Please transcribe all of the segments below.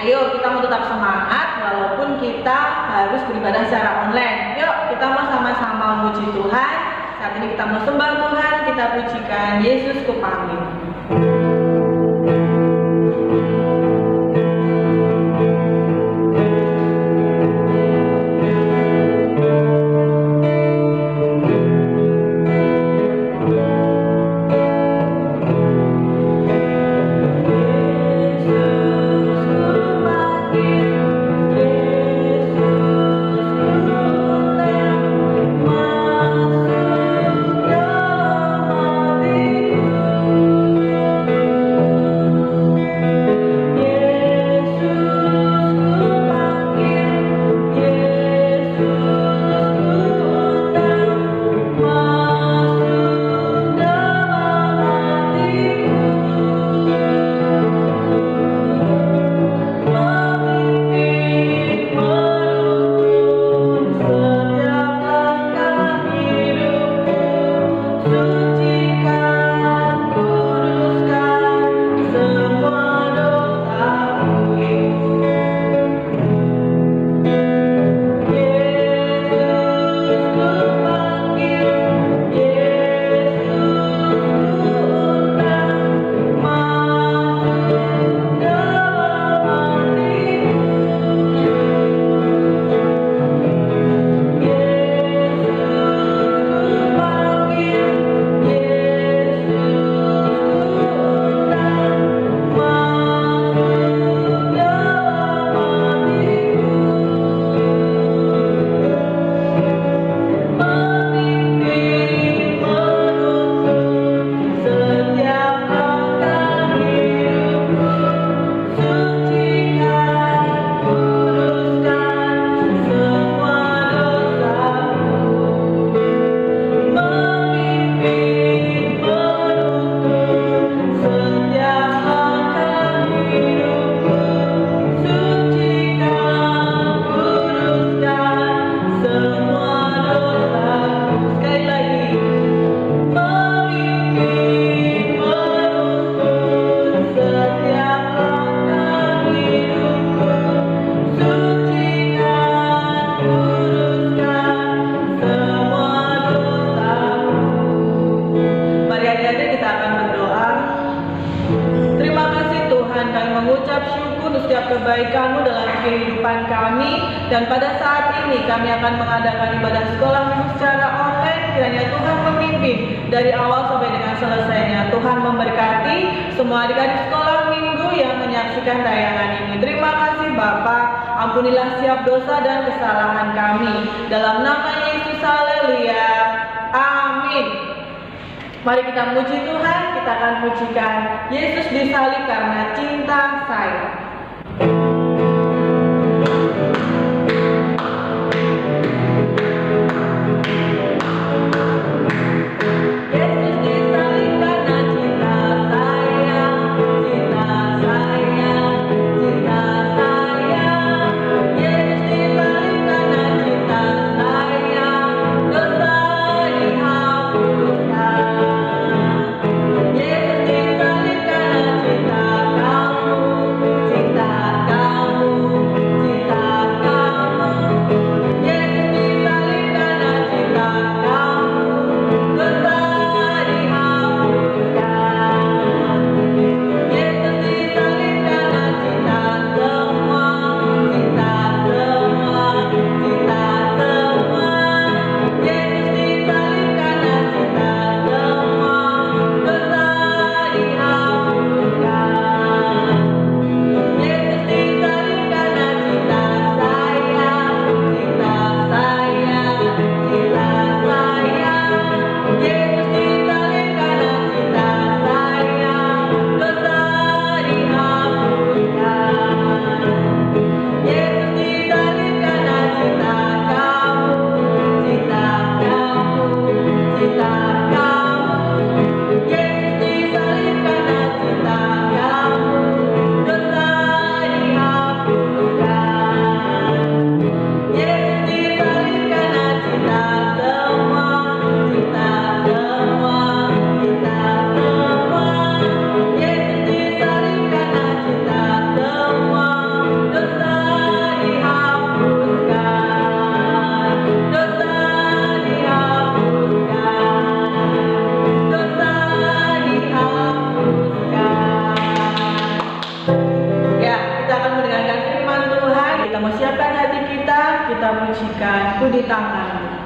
Ayo kita mau tetap semangat walaupun kita harus beribadah secara online. Yuk kita mau sama-sama muji Tuhan. Saat ini kita mau sembah Tuhan, kita pujikan Yesus Kupanggil. Kebaikan-Mu dalam kehidupan kami, dan pada saat ini kami akan mengadakan ibadah sekolah minggu secara online. Kiranya Tuhan memimpin dari awal sampai dengan selesainya. Tuhan memberkati semua adik-adik sekolah minggu yang menyaksikan tayangan ini. Terima kasih Bapa, ampunilah setiap dosa dan kesalahan kami. Dalam nama Yesus, haleluya, amin. Mari kita muji Tuhan, kita akan pujikan Yesus disalib karena cinta saya. Cinta kamu aku di tangan-Mu.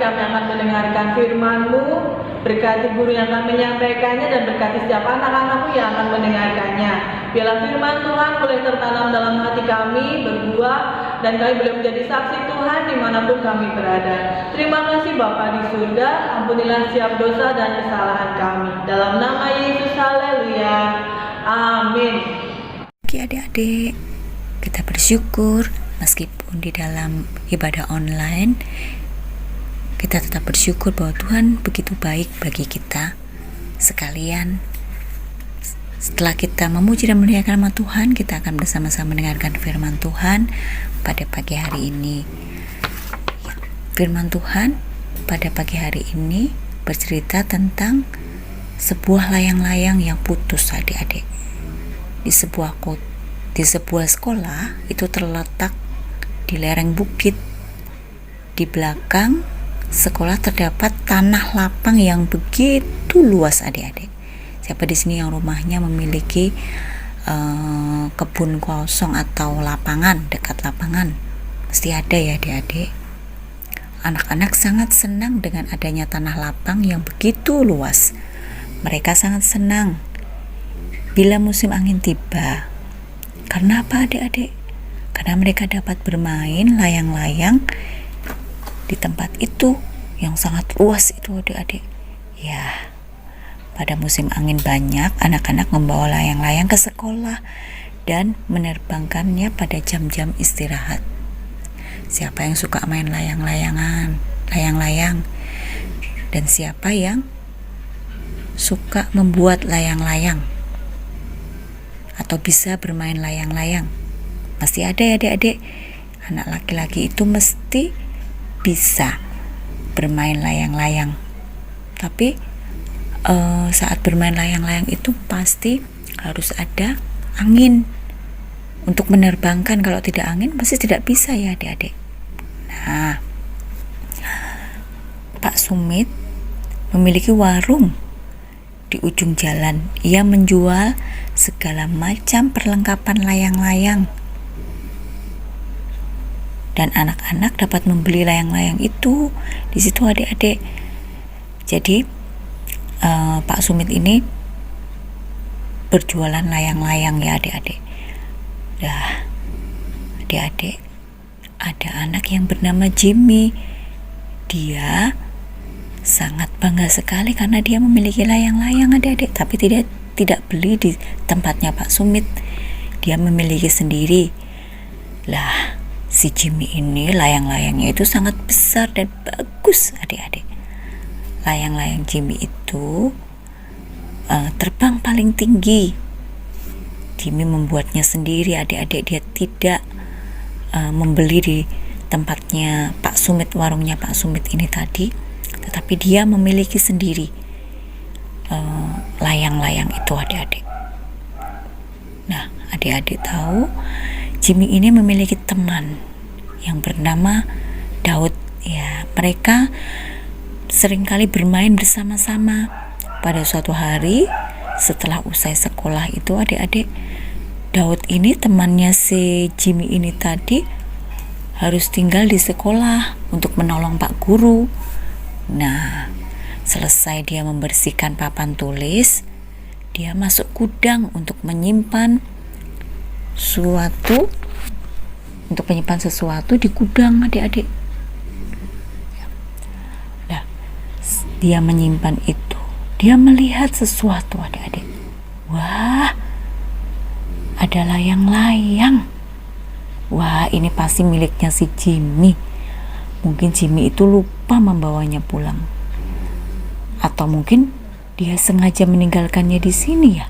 kami akan mendengarkan firman-Mu, berkati guru yang akan menyampaikannya dan berkati setiap anak-anak-Mu yang akan mendengarkannya. Biarlah firman Tuhan boleh tertanam dalam hati kami, berbuah, dan kami boleh menjadi saksi Tuhan dimanapun kami berada. Terima kasih Bapa di surga, ampunilah setiap dosa dan kesalahan kami. Dalam nama Yesus, haleluya, amin. Oke adik-adik, kita bersyukur meskipun di dalam ibadah online, kita tetap bersyukur bahwa Tuhan begitu baik bagi kita sekalian. Setelah kita memuji dan memuliakan nama Tuhan, kita akan bersama-sama mendengarkan firman Tuhan pada pagi hari ini. Firman Tuhan pada pagi hari ini bercerita tentang sebuah layang-layang yang putus adik-adik. Di sebuah sekolah itu terletak di lereng bukit. Di belakang sekolah terdapat tanah lapang yang begitu luas adik-adik. Siapa di sini yang rumahnya memiliki kebun kosong atau lapangan, dekat lapangan? Pasti ada ya adik-adik. Anak-anak sangat senang dengan adanya tanah lapang yang begitu luas. Mereka sangat senang bila musim angin tiba. Karena apa adik-adik? Karena mereka dapat bermain layang-layang di tempat itu yang sangat luas itu adik-adik. Ya, pada musim angin banyak anak-anak membawa layang-layang ke sekolah dan menerbangkannya pada jam-jam istirahat. Siapa yang suka main layang-layang? Dan siapa yang suka membuat layang-layang atau bisa bermain layang-layang? Pasti ada ya adik-adik, anak laki-laki itu mesti bisa bermain layang-layang. Tapi saat bermain layang-layang itu pasti harus ada angin untuk menerbangkan. Kalau tidak angin pasti tidak bisa ya adik-adik. Nah, Pak Sumit memiliki warung di ujung jalan. Ia menjual segala macam perlengkapan layang-layang. Dan anak-anak dapat membeli layang-layang itu di situ adik-adik. Jadi Pak Sumit ini berjualan layang-layang ya adik-adik. Dah, adik-adik, ada anak yang bernama Jimmy. Dia sangat bangga sekali karena dia memiliki layang-layang adik-adik, tapi tidak beli di tempatnya Pak Sumit. Dia memiliki sendiri. Lah, si Jimmy ini layang-layangnya itu sangat besar dan bagus adik-adik. Layang-layang Jimmy itu terbang paling tinggi. Jimmy membuatnya sendiri adik-adik. Dia tidak membeli di tempatnya Pak Sumit, warungnya Pak Sumit ini tadi, tetapi dia memiliki sendiri layang-layang itu adik-adik. Nah, adik-adik tahu Jimmy ini memiliki teman yang bernama Daud ya. Mereka seringkali bermain bersama-sama. Pada suatu hari setelah usai sekolah itu adik-adik, Daud ini temannya si Jimmy ini tadi harus tinggal di sekolah untuk menolong Pak Guru. Nah, selesai dia membersihkan papan tulis, dia masuk gudang untuk menyimpan sesuatu di gudang adik-adik. Nah, dia menyimpan itu, dia melihat sesuatu adik-adik. Wah, ada layang-layang. Wah, ini pasti miliknya si Jimmy. Mungkin Jimmy itu lupa membawanya pulang, atau mungkin dia sengaja meninggalkannya di sini ya.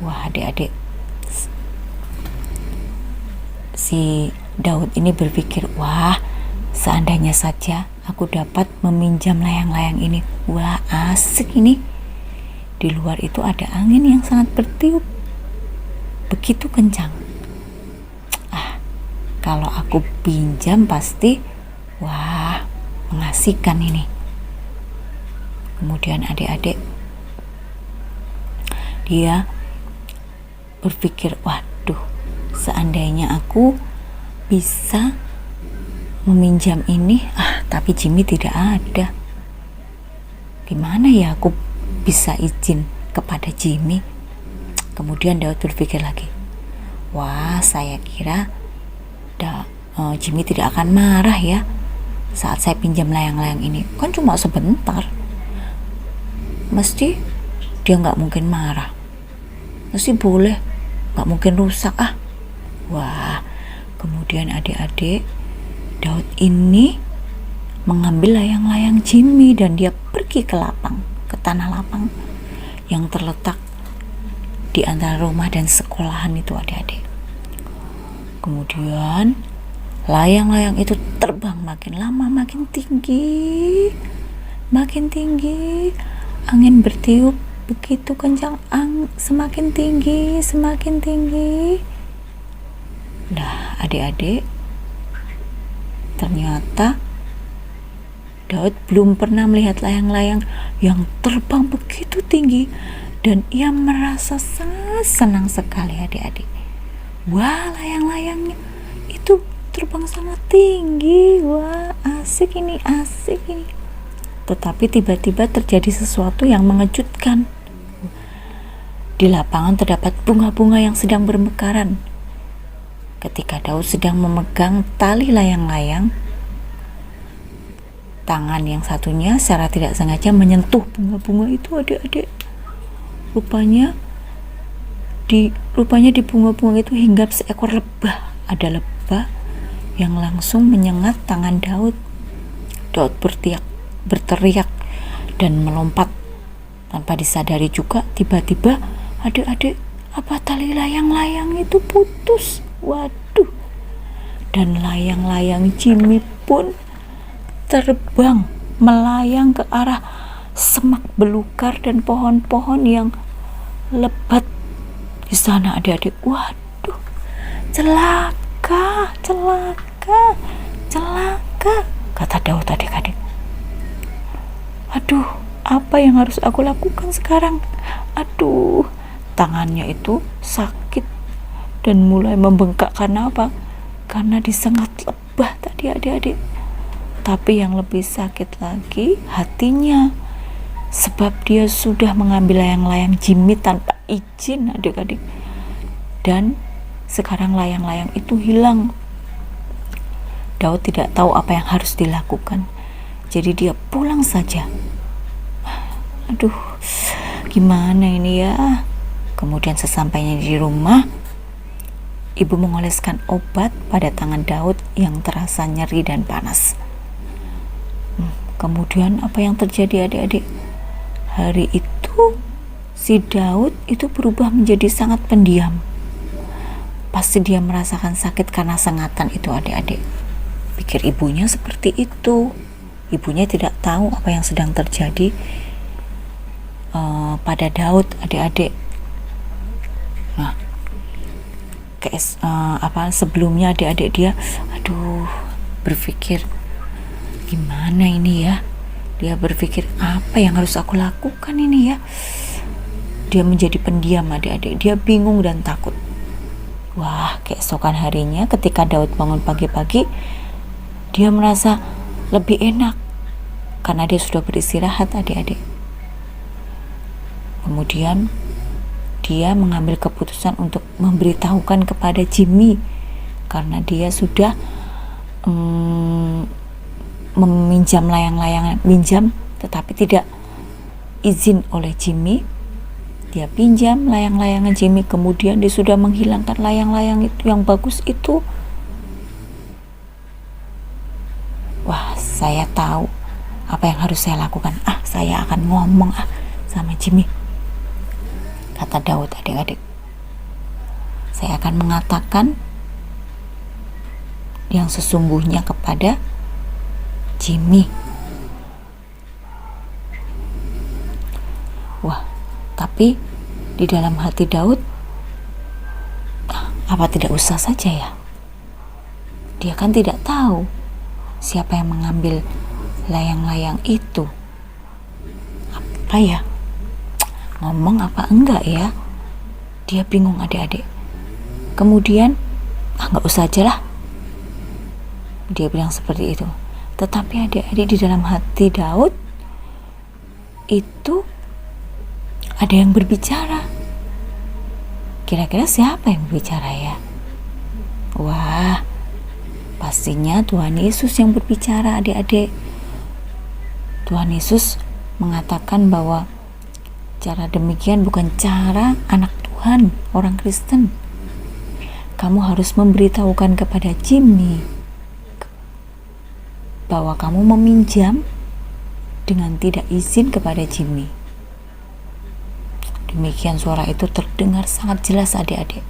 Wah, adik-adik, si Daud ini berpikir, wah, seandainya saja aku dapat meminjam layang-layang ini. Wah, asik ini. Di luar itu ada angin yang sangat bertiup begitu kencang. Kalau aku pinjam pasti, wah, mengasihkan ini. Kemudian adik-adik, dia berpikir, waduh, seandainya aku bisa meminjam ini, tapi Jimmy tidak ada. Gimana ya aku bisa izin kepada Jimmy? Kemudian Daud berpikir lagi, wah, saya kira Jimmy tidak akan marah ya saat saya pinjam layang-layang ini, kan cuma sebentar. Mesti dia nggak mungkin marah, mesti boleh, nggak mungkin rusak. Wah, kemudian adik-adik, Daud ini mengambil layang-layang Jimmy dan dia pergi ke tanah lapang yang terletak di antara rumah dan sekolahan itu adik-adik. Kemudian layang-layang itu terbang makin lama makin tinggi. Angin bertiup begitu kencang, semakin tinggi. Nah, adik-adik, ternyata Daud belum pernah melihat layang-layang yang terbang begitu tinggi, dan ia merasa sangat senang sekali adik-adik. Wah, layang-layangnya itu terbang sangat tinggi. Wah, asik ini. Tetapi tiba-tiba terjadi sesuatu yang mengejutkan. Di lapangan terdapat bunga-bunga yang sedang bermekaran. Ketika Daud sedang memegang tali layang-layang, tangan yang satunya secara tidak sengaja menyentuh bunga-bunga itu adik-adik. Rupanya di bunga-bunga itu hinggap seekor lebah. Ada lebah yang langsung menyengat tangan Daud. Daud berteriak dan melompat. Tanpa disadari juga, tiba-tiba adik-adik, apa tali layang-layang itu putus. Waduh. Dan layang-layang Jimmy pun terbang melayang ke arah semak belukar dan pohon-pohon yang lebat di sana. Adik-adik, waduh, celaka, kata Daud. Adik-adik, aduh, apa yang harus aku lakukan sekarang? Aduh, tangannya itu sakit dan mulai membengkak. Karena apa? Karena disengat lebah tadi, adik-adik. Tapi yang lebih sakit lagi hatinya, sebab dia sudah mengambil layang-layang Jimmy tanpa izin, adik-adik. Dan sekarang layang-layang itu hilang. Daud tidak tahu apa yang harus dilakukan, jadi dia pulang saja. Aduh, gimana ini ya? Kemudian sesampainya di rumah, ibu mengoleskan obat pada tangan Daud yang terasa nyeri dan panas. Kemudian apa yang terjadi, adik-adik? Hari itu si Daud itu berubah menjadi sangat pendiam. Pasti dia merasakan sakit karena sengatan itu, adik-adik. Pikir ibunya seperti itu. Ibunya tidak tahu apa yang sedang terjadi pada Daud, adik-adik. Nah, sebelumnya adik-adik dia berpikir, gimana ini ya? Dia berpikir, apa yang harus aku lakukan ini ya? Dia menjadi pendiam, adik-adik. Dia bingung dan takut. Wah, keesokan harinya ketika Daud bangun pagi-pagi, dia merasa lebih enak karena dia sudah beristirahat, adik-adik. Kemudian dia mengambil keputusan untuk memberitahukan kepada Jimmy karena dia sudah meminjam layang-layang, tetapi tidak izin oleh Jimmy. Dia pinjam layang-layangan Jimmy, kemudian dia sudah menghilangkan layang-layang itu yang bagus itu. Wah, saya tahu apa yang harus saya lakukan. Saya akan ngomong sama Jimmy, kata Daud, adik-adik. Saya akan mengatakan yang sesungguhnya kepada Jimmy. Wah, tapi di dalam hati Daud, apa tidak usah saja ya? Dia kan tidak tahu siapa yang mengambil layang-layang itu. Apa ya? Ngomong apa enggak ya? Dia bingung, adik-adik. Kemudian, nggak usah aja lah. Dia bilang seperti itu. Tetapi adik-adik, di dalam hati Daud itu ada yang berbicara. Kira-kira siapa yang berbicara ya? Wah, pastinya Tuhan Yesus yang berbicara, adik-adik. Tuhan Yesus mengatakan bahwa cara demikian bukan cara anak Tuhan, orang Kristen. Kamu harus memberitahukan kepada Jimmy bahwa kamu meminjam dengan tidak izin kepada Jimmy. Demikian suara itu terdengar sangat jelas, adik-adik.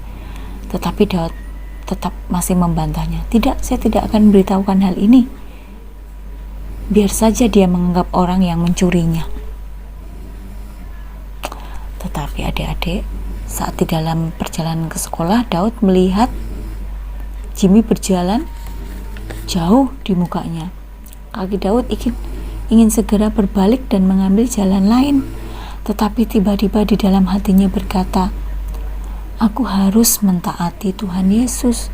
Tetapi Daud tetap masih membantahnya. Tidak, saya tidak akan memberitahukan hal ini. Biar saja dia menganggap orang yang mencurinya. Tetapi adik-adik, saat di dalam perjalanan ke sekolah, Daud melihat Jimmy berjalan jauh di mukanya. Kaki Daud ingin segera berbalik dan mengambil jalan lain. Tetapi tiba-tiba di dalam hatinya berkata, aku harus mentaati Tuhan Yesus.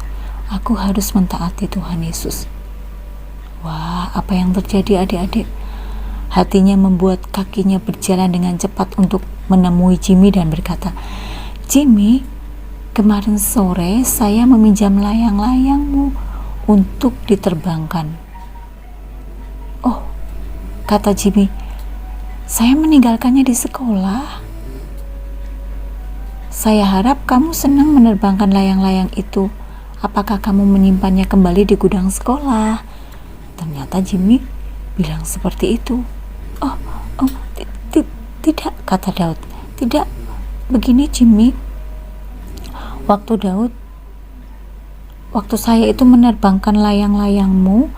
Aku harus mentaati Tuhan Yesus. Wah, apa yang terjadi, adik-adik? Hatinya membuat kakinya berjalan dengan cepat untuk menemui Jimmy dan berkata, Jimmy, kemarin sore saya meminjam layang-layangmu untuk diterbangkan. Oh, kata Jimmy, saya meninggalkannya di sekolah. Saya harap kamu senang menerbangkan layang-layang itu. Apakah kamu menyimpannya kembali di gudang sekolah? Ternyata Jimmy bilang seperti itu. Oh, tidak, kata Daud. Tidak, begini Jimmy. Waktu saya itu menerbangkan layang-layangmu,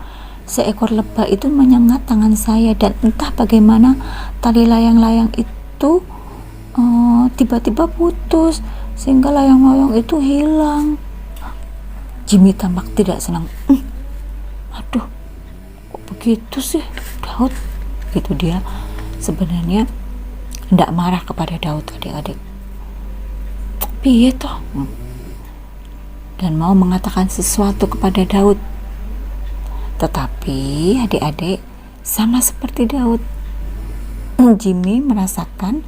seekor lebah itu menyengat tangan saya, dan entah bagaimana tali layang-layang itu tiba-tiba putus sehingga layang-layang itu hilang. Jimmy tampak tidak senang. Aduh, kok begitu sih Daud? Itu dia sebenarnya tidak marah kepada Daud, adik-adik. Piye toh? Dan mau mengatakan sesuatu kepada Daud. Tetapi adik-adik, sama seperti Daud, Jimmy merasakan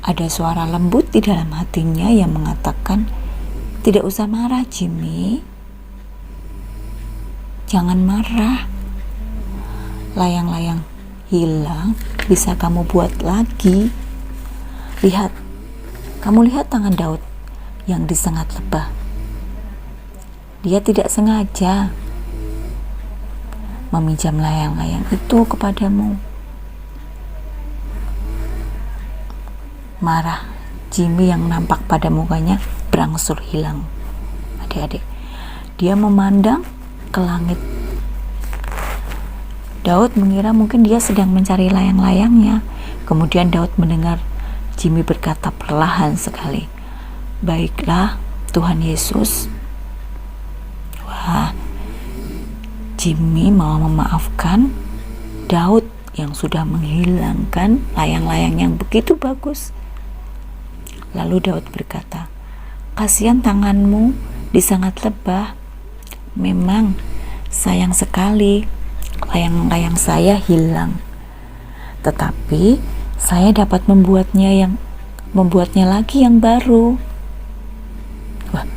ada suara lembut di dalam hatinya yang mengatakan, tidak usah marah Jimmy, jangan marah. Layang-layang hilang bisa kamu buat lagi. Kamu lihat tangan Daud yang disengat lebah. Dia tidak sengaja meminjam layang-layang itu kepadamu. Marah Jimmy yang nampak pada mukanya berangsur hilang. Adik-adik, dia memandang ke langit. Daud mengira mungkin dia sedang mencari layang-layangnya. Kemudian Daud mendengar Jimmy berkata perlahan sekali, "Baiklah, Tuhan Yesus." Wah, Jimmy mau memaafkan Daud yang sudah menghilangkan layang-layang yang begitu bagus. Lalu Daud berkata, "Kasihan tanganmu disengat lebah. Memang sayang sekali layang-layang saya hilang. Tetapi saya dapat membuatnya lagi yang baru." Wah,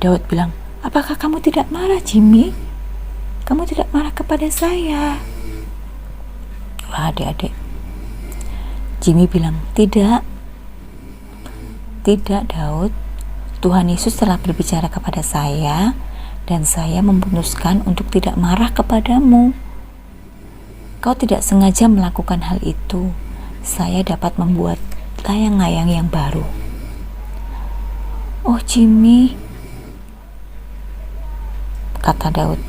Daud bilang, "Apakah kamu tidak marah, Jimmy? Kamu tidak marah kepada saya?" Wah, adik-adik, Jimmy bilang, Tidak Daud, Tuhan Yesus telah berbicara kepada saya dan saya memutuskan untuk tidak marah kepadamu. Kau tidak sengaja melakukan hal itu. Saya dapat membuat layang-layang yang baru. Oh Jimmy, kata Daud,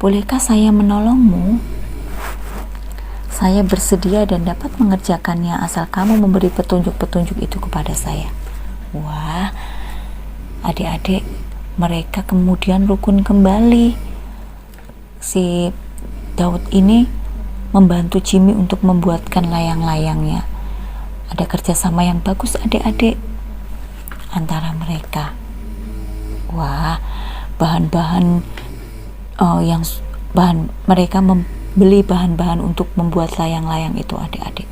bolehkah saya menolongmu? Saya bersedia dan dapat mengerjakannya asal kamu memberi petunjuk-petunjuk itu kepada saya. Wah, adik-adik, mereka kemudian rukun kembali. Si Daud ini membantu Jimmy untuk membuatkan layang-layangnya. Ada kerjasama yang bagus adik-adik antara mereka. Wah, mereka membeli bahan-bahan untuk membuat layang-layang itu adik-adik.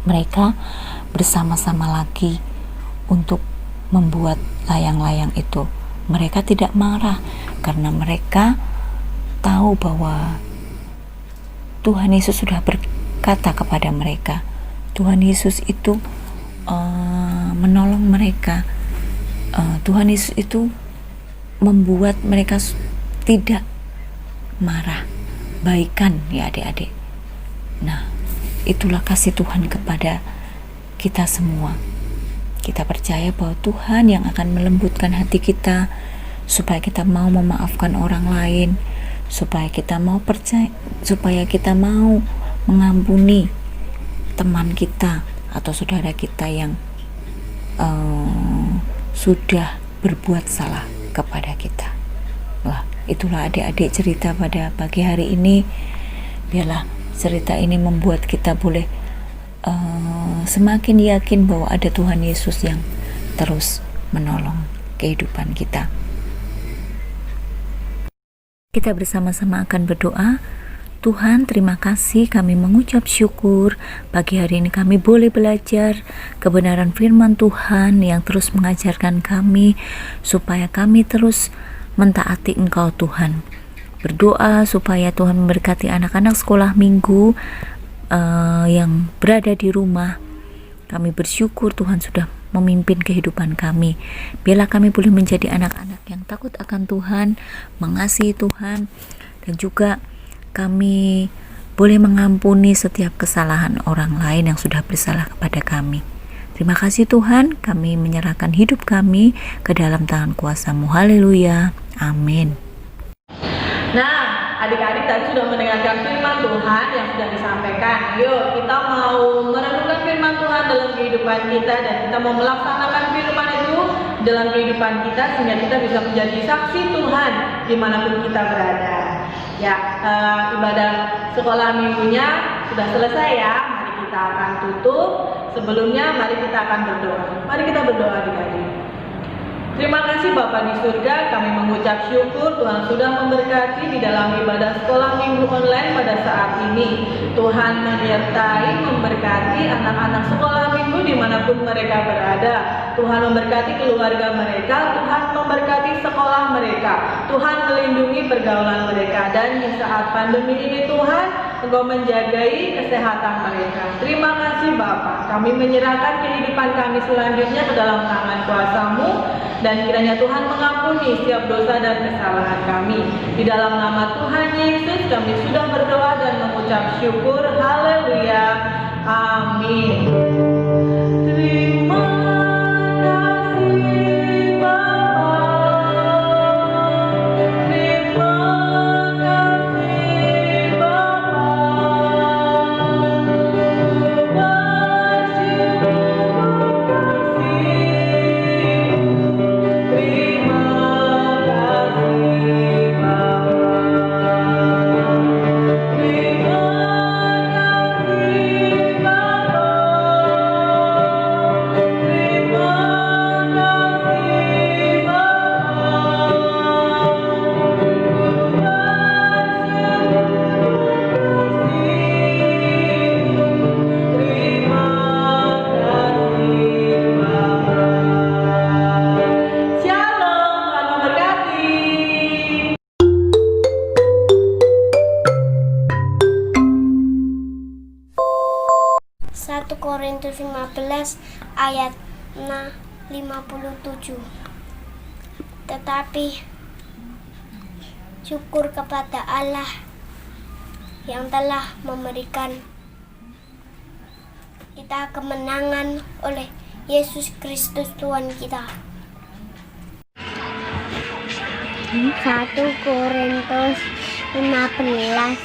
Mereka bersama-sama lagi untuk membuat layang-layang itu. Mereka tidak marah karena mereka tahu bahwa Tuhan Yesus sudah berkata kepada mereka. Tuhan Yesus itu menolong mereka. Tuhan Yesus itu membuat mereka tidak marah. Baikan ya adik-adik. Nah, itulah kasih Tuhan kepada kita semua. Kita percaya bahwa Tuhan yang akan melembutkan hati kita supaya kita mau memaafkan orang lain, supaya kita mau mengampuni teman kita atau saudara kita yang sudah berbuat salah kepada kita. Wah, itulah adik-adik cerita pada pagi hari ini. Biarlah cerita ini membuat kita boleh semakin yakin bahwa ada Tuhan Yesus yang terus menolong kehidupan kita. Kita bersama-sama akan berdoa. Tuhan, terima kasih, kami mengucap syukur pagi hari ini kami boleh belajar kebenaran firman Tuhan yang terus mengajarkan kami supaya kami terus mentaati Engkau Tuhan. Berdoa supaya Tuhan memberkati anak-anak sekolah minggu yang berada di rumah. Kami bersyukur Tuhan sudah memimpin kehidupan kami. Biarlah kami boleh menjadi anak-anak yang takut akan Tuhan, mengasihi Tuhan, dan juga kami boleh mengampuni setiap kesalahan orang lain yang sudah bersalah kepada kami. Terima kasih Tuhan, kami menyerahkan hidup kami ke dalam tangan kuasa-Mu. Haleluya. Amin. Nah, adik-adik tadi sudah mendengarkan firman Tuhan yang sudah disampaikan. Yuk, kita mau merenungkan firman Tuhan dalam kehidupan kita dan kita mau melaksanakan firman itu dalam kehidupan kita sehingga kita bisa menjadi saksi Tuhan dimanapun kita berada. Ya, ibadah sekolah minggunya sudah selesai ya. Mari kita akan tutup. Sebelumnya, mari kita akan berdoa. Mari kita berdoa adik-adik. Terima kasih Bapa di surga, kami mengucap syukur Tuhan sudah memberkati di dalam ibadah sekolah minggu online pada saat ini. Tuhan menyertai, memberkati anak-anak sekolah minggu dimanapun mereka berada. Tuhan memberkati keluarga mereka, Tuhan memberkati sekolah mereka. Tuhan melindungi pergaulan mereka dan di saat pandemi ini Tuhan, Engkau menjagai kesehatan mereka. Terima kasih Bapa. Kami menyerahkan kehidupan kami selanjutnya ke dalam tangan kuasa-Mu dan kiranya Tuhan mengampuni setiap dosa dan kesalahan kami. Di dalam nama Tuhan Yesus kami sudah berdoa dan mengucap syukur. Haleluya. Amin. Terima kasih Bapa. Terima kasih Bapa. Korintus 15 ayat 57. Tetapi syukur kepada Allah yang telah memberikan kita kemenangan oleh Yesus Kristus Tuhan kita. 1 Korintus 15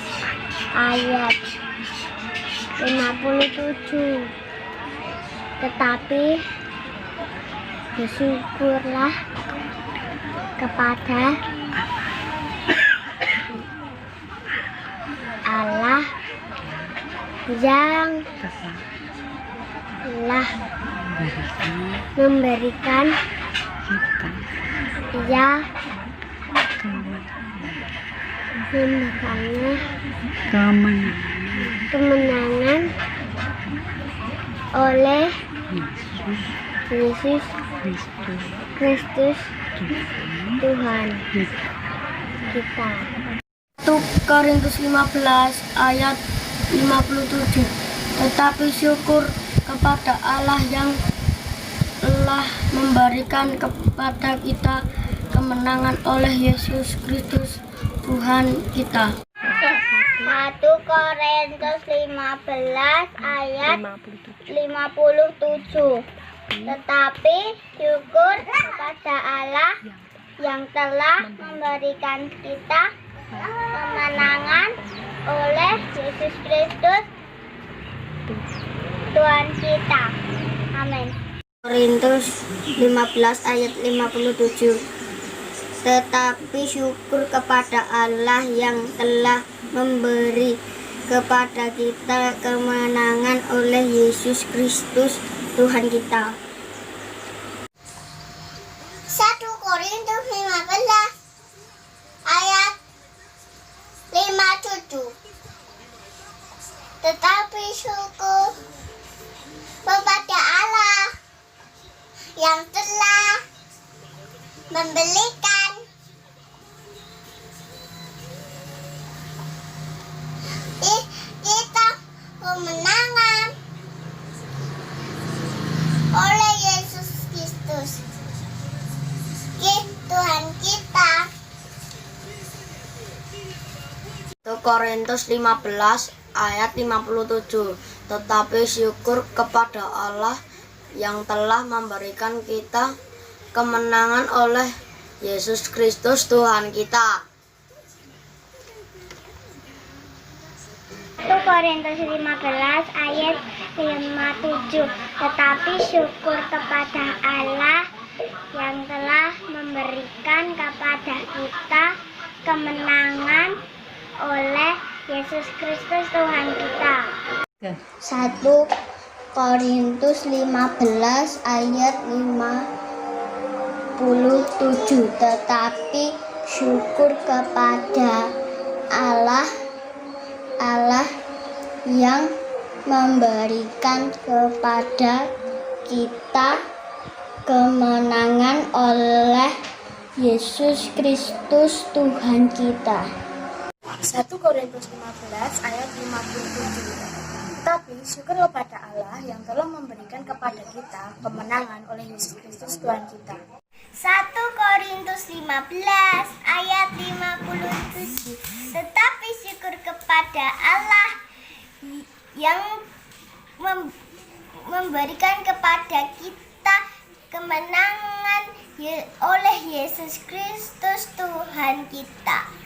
ayat 57. Tetapi bersyukurlah kepada Allah yang telah memberikan kemenangan oleh Yesus Kristus Tuhan kita. 1 Korintus 15 ayat 57. Tetapi syukur kepada Allah yang telah memberikan kepada kita kemenangan oleh Yesus Kristus Tuhan kita. 1 Korintus 15 ayat 57. Tetapi syukur kepada Allah yang telah memberikan kita kemenangan oleh Yesus Kristus Tuhan kita. Amin. Korintus 15 ayat 57. Tetapi syukur kepada Allah yang telah memberi kepada kita kemenangan oleh Yesus Kristus Tuhan kita. 1 Korintus 15 ayat 57. Tetapi syukur kepada Allah yang telah memberikan kita kemenangan oleh Yesus Kristus Tuhan kita. 1 Korintus 15 ayat 57. Tetapi syukur kepada Allah yang telah memberikan kita kemenangan oleh Yesus Kristus Tuhan kita. 1 Korintus 15 ayat 57. Tetapi syukur kepada Allah yang telah memberikan kepada kita kemenangan oleh Yesus Kristus Tuhan kita. 1 Korintus 15 ayat 57. Tetapi syukur kepada Allah yang memberikan kepada kita kemenangan oleh Yesus Kristus Tuhan kita. 1 Korintus 15 ayat 57. Tetapi syukur kepada Allah yang telah memberikan kepada kita kemenangan oleh Yesus Kristus Tuhan kita. 1 Korintus 15 ayat 57. Tetapi syukur kepada Allah yang memberikan kepada kita kemenangan oleh Yesus Kristus Tuhan kita.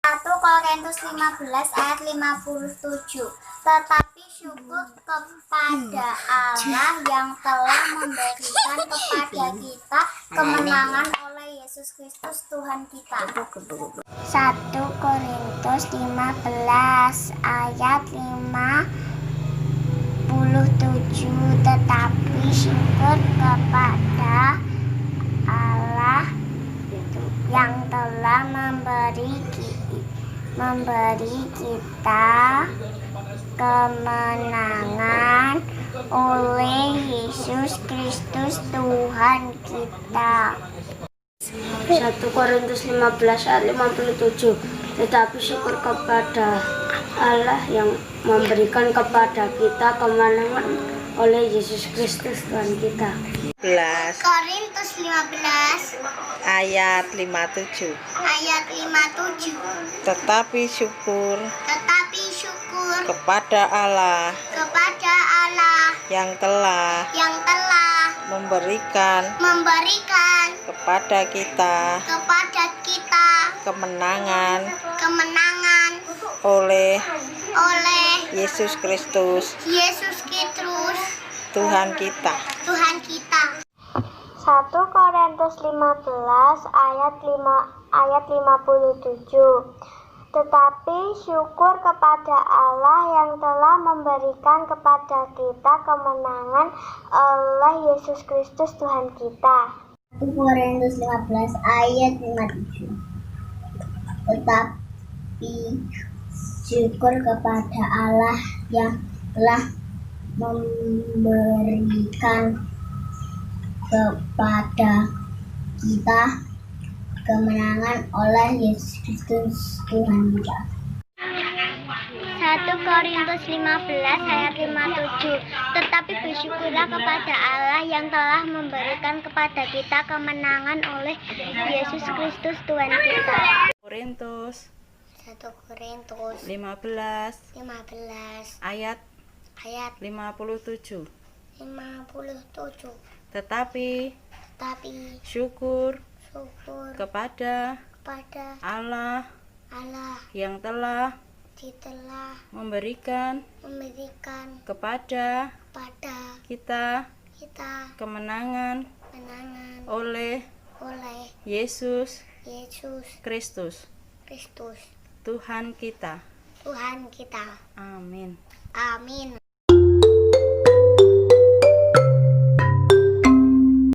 1 Korintus 15 ayat 57. Tetapi syukur kepada Allah yang telah memberikan kepada kita kemenangan oleh Yesus Kristus Tuhan kita. 1 Korintus 15 ayat 57. Tetapi syukur kepada Allah yang telah memberi kita kemenangan oleh Yesus Kristus Tuhan kita. 1 Korintus 15 ayat 57. Tetapi syukur kepada Allah yang memberikan kepada kita kemenangan oleh Yesus Kristus Tuhan kita. 11 Korintus 15 ayat 57. ayat 57. Tetapi syukur kepada Allah yang telah memberikan kepada kita kemenangan oleh Yesus Kristus Tuhan kita. 1 Korintus 15 ayat 57. Tetapi syukur kepada Allah yang telah memberikan kepada kita kemenangan oleh Yesus Kristus Tuhan kita. 1 Korintus 15 ayat 57. Tetapi syukur kepada Allah yang telah memberikan kepada kita kemenangan oleh Yesus Kristus Tuhan kita. 1 Korintus 15 ayat 57. Tetapi bersyukurlah kepada Allah yang telah memberikan kepada kita kemenangan oleh Yesus Kristus Tuhan kita. 1 Korintus 15 ayat ayat 57. 57. Tetapi syukur kepada Allah yang telah memberikan kepada kita kemenangan oleh Yesus Kristus Tuhan kita. Tuhan kita. Amin. Amin.